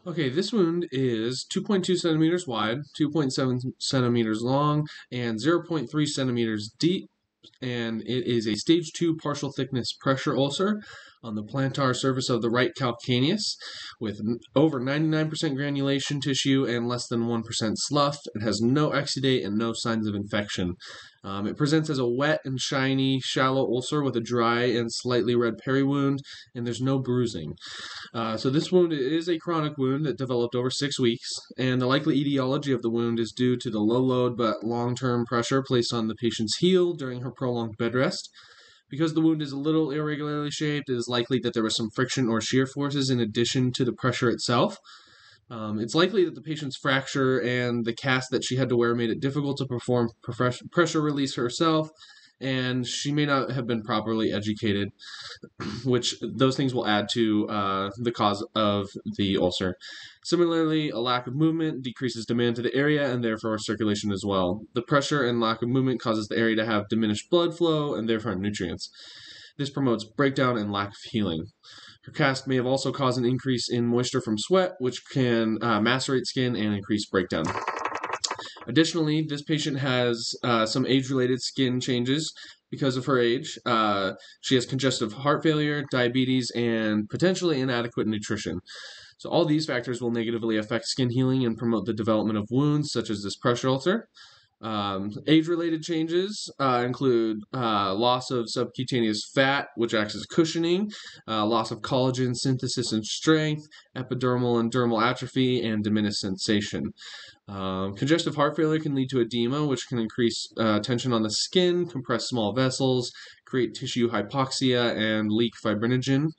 Okay, this wound is 2.2 centimeters wide, 2.7 centimeters long, and zero point 0.3 centimeters deep, and it is a stage 2 partial thickness pressure ulcer on the plantar surface of the right calcaneus with over 99% granulation tissue and less than 1% slough. It has no exudate and no signs of infection. It presents as a wet and shiny, shallow ulcer with a dry and slightly red peri-wound, and there's no bruising. So this wound is a chronic wound that developed over 6 weeks, and the likely etiology of the wound is due to the low load but long-term pressure placed on the patient's heel during her prolonged bed rest. Because the wound is a little irregularly shaped, it is likely that there was some friction or shear forces in addition to the pressure itself. It's likely that the patient's fracture and the cast that she had to wear made it difficult to perform pressure release herself, and she may not have been properly educated, which those things will add to the cause of the ulcer. Similarly, a lack of movement decreases demand to the area and therefore circulation as well. The pressure and lack of movement causes the area to have diminished blood flow and therefore nutrients. This promotes breakdown and lack of healing. Her cast may have also caused an increase in moisture from sweat, which can macerate skin and increase breakdown. Additionally, this patient has some age-related skin changes because of her age. She has congestive heart failure, diabetes, and potentially inadequate nutrition. So all these factors will negatively affect skin healing and promote the development of wounds such as this pressure ulcer. Age-related changes include loss of subcutaneous fat, which acts as cushioning, loss of collagen synthesis and strength, epidermal and dermal atrophy, and diminished sensation. Congestive heart failure can lead to edema, which can increase tension on the skin, compress small vessels, create tissue hypoxia, and leak fibrinogen,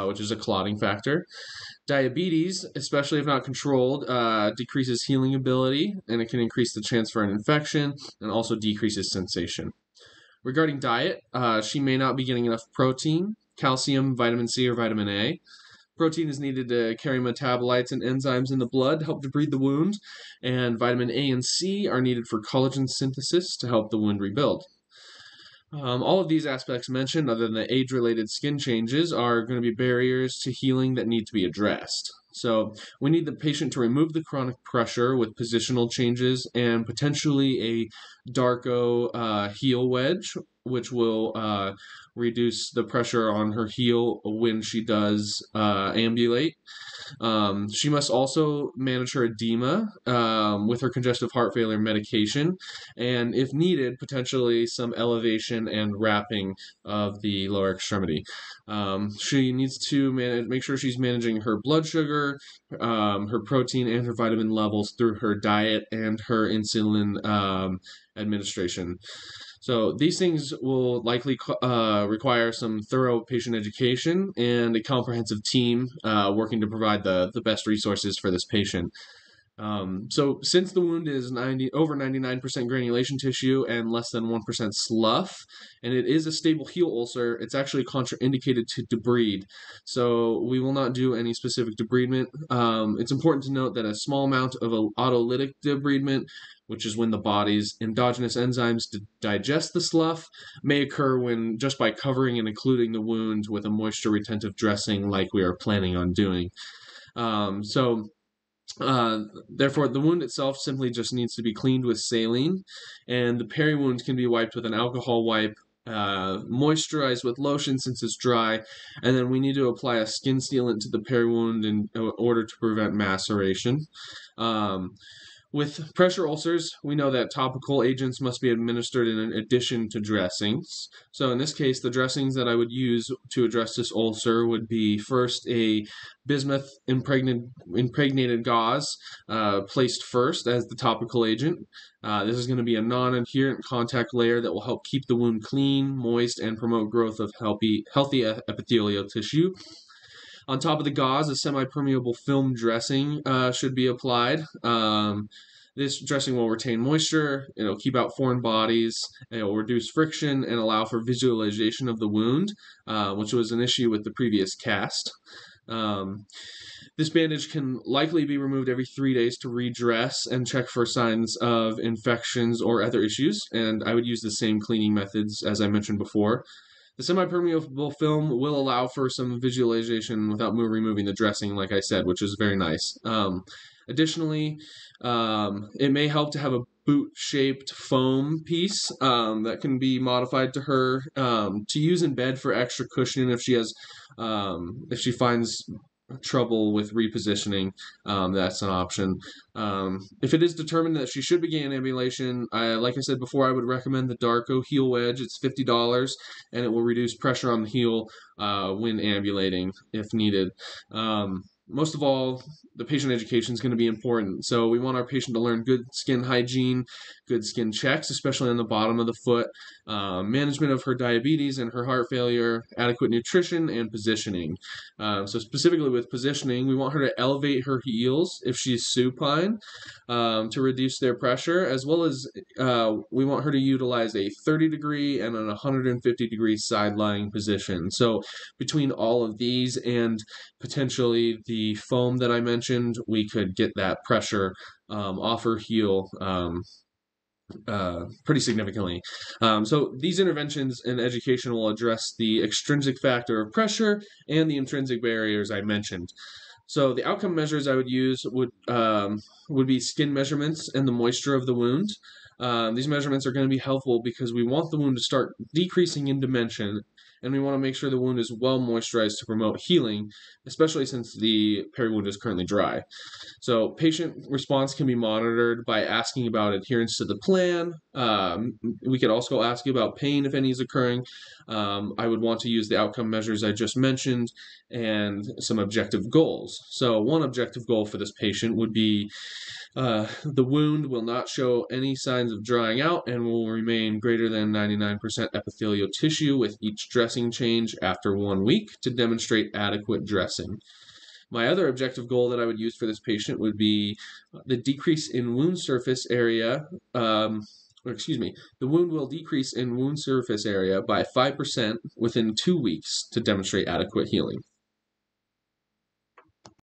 which is a clotting factor. Diabetes, especially if not controlled, decreases healing ability, and it can increase the chance for an infection and also decreases sensation. Regarding diet, she may not be getting enough protein, calcium, vitamin C, or vitamin A. Protein is needed to carry metabolites and enzymes in the blood to help debride the wound, and vitamin A and C are needed for collagen synthesis to help the wound rebuild. All of these aspects mentioned, other than the age-related skin changes, are going to be barriers to healing that need to be addressed. So we need the patient to remove the chronic pressure with positional changes and potentially a Darko heel wedge, which will reduce the pressure on her heel when she does ambulate. She must also manage her edema with her congestive heart failure medication, and if needed, potentially some elevation and wrapping of the lower extremity. She needs to make sure she's managing her blood sugar, her protein, and her vitamin levels through her diet and her insulin administration. So these things will likely require some thorough patient education and a comprehensive team working to provide the best resources for this patient. So since the wound is over 99% granulation tissue and less than 1% slough, and it is a stable heel ulcer, it's actually contraindicated to debride. So we will not do any specific debridement. It's important to note that a small amount of autolytic debridement, which is when the body's endogenous enzymes digest the slough, may occur when just by covering and including the wound with a moisture retentive dressing like we are planning on doing. Therefore, the wound itself simply just needs to be cleaned with saline, and the peri-wound can be wiped with an alcohol wipe, moisturized with lotion since it's dry, and then we need to apply a skin sealant to the peri-wound in order to prevent maceration. With pressure ulcers, we know that topical agents must be administered in addition to dressings. So in this case, the dressings that I would use to address this ulcer would be first a bismuth impregnated gauze placed first as the topical agent. This is going to be a non-adherent contact layer that will help keep the wound clean, moist, and promote growth of healthy epithelial tissue. On top of the gauze, a semi-permeable film dressing should be applied. This dressing will retain moisture, it'll keep out foreign bodies, it will reduce friction, and allow for visualization of the wound, which was an issue with the previous cast. This bandage can likely be removed every 3 days to redress and check for signs of infections or other issues, and I would use the same cleaning methods as I mentioned before. The semi-permeable film will allow for some visualization without removing the dressing, like I said, which is very nice. Additionally, it may help to have a boot-shaped foam piece that can be modified to her to use in bed for extra cushioning if she finds trouble with repositioning. That's an option. If it is determined that she should begin ambulation, like I said before, I would recommend the Darko heel wedge. It's $50, and it will reduce pressure on the heel when ambulating if needed. Most of all, the patient education is going to be important. So we want our patient to learn good skin hygiene, good skin checks, especially on the bottom of the foot, management of her diabetes and her heart failure, adequate nutrition, and positioning. So specifically with positioning, we want her to elevate her heels if she's supine to reduce their pressure, as well as we want her to utilize a 30-degree and an 150-degree side lying position. So between all of these and potentially the foam that I mentioned, we could get that pressure off her heel pretty significantly. So these interventions in education will address the extrinsic factor of pressure and the intrinsic barriers I mentioned. So the outcome measures I would use would be skin measurements and the moisture of the wound. These measurements are going to be helpful because we want the wound to start decreasing in dimension, and we want to make sure the wound is well moisturized to promote healing, especially since the peri-wound is currently dry. So patient response can be monitored by asking about adherence to the plan. We could also ask you about pain if any is occurring. I would want to use the outcome measures I just mentioned and some objective goals. So one objective goal for this patient would be the wound will not show any signs of drying out and will remain greater than 99% epithelial tissue with each dressing change after 1 week to demonstrate adequate dressing. My other objective goal that I would use for this patient would be the decrease in wound surface area, the wound will decrease in wound surface area by 5% within 2 weeks to demonstrate adequate healing.